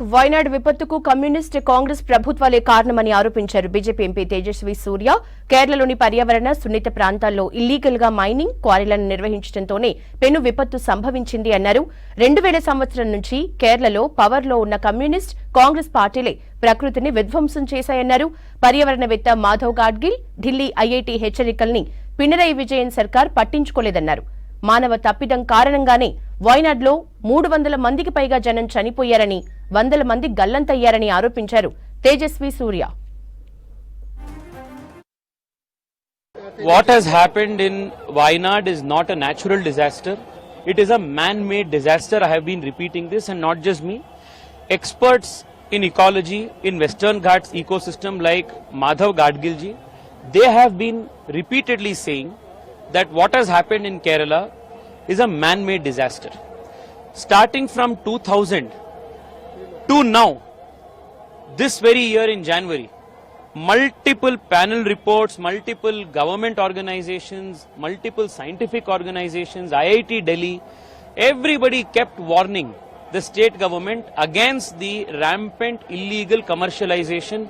Wayanad విపత్తుకు communist Congress ప్రభుత్వాలే కారణమని ఆరోపించారు బీజేపీ ఎంపీ తేజస్వి సూర్య. కేరళలోని పర్యావరణ సున్నిత ప్రాంతాల్లో ఇల్లీగల్ గా మైనింగ్ క్వారీలను నిర్వహించడంతోనే పెను విపత్తు సంభవించింది అన్నారు. 2000 సంవత్సరం నుంచి కేరళలో పవర్ లో ఉన్న కమ్యూనిస్ట్ కాంగ్రెస్ పార్టీలే ప్రకృతిని విధ్వంసం చేశాయన్నారు. పర్యావరణవేత్త మాధవ్ గాడ్గిల్ ఢిల్లీ ఐఐటి హెచ్చరికల్ని పినరయి విజయన్ సర్కార్ పట్టించుకోలేదన్నారు. మానవ తప్పిదం కారణంగానే వైనాడ్లో 300 మందికి పైగా జనం చనిపోయారని, 100 మంది గల్లంతయ్యారని ఆరోపించారు తేజస్వి సూర్య. What has happened in Wayanad is not a natural disaster. It is a man-made disaster. I have been repeating this, and not just me. Experts in ecology, in Western Ghats ecosystem like Madhav Gadgilji, they have been repeatedly saying that what has happened in Kerala is a man-made disaster. Starting from 2000 to now, this very year in January, multiple panel reports, multiple government organizations, multiple scientific organizations, IIT Delhi, everybody kept warning the state government against the rampant illegal commercialization,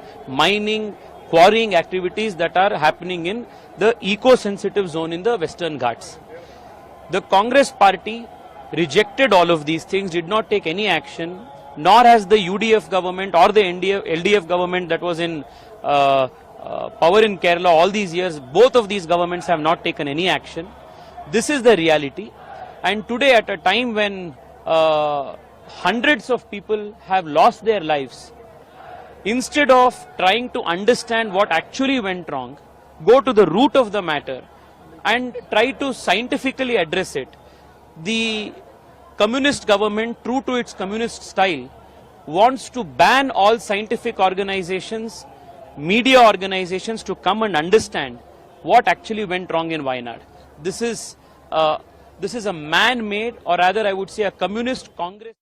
mining, quarrying activities that are happening in the eco-sensitive zone in the Western Ghats. The Congress party rejected all of these things, did not take any action, nor has the UDF government or the LDF government that was in power in Kerala all these years. Both of these governments have not taken any action. This is the reality. And today, at a time when hundreds of people have lost their lives, instead of trying to understand what actually went wrong, go to the root of the matter and try to scientifically address it, the communist government, true to its communist style, wants to ban all scientific organizations, media organizations to come and understand what actually went wrong in Wayanad. This is a man-made, or rather I would say a communist Congress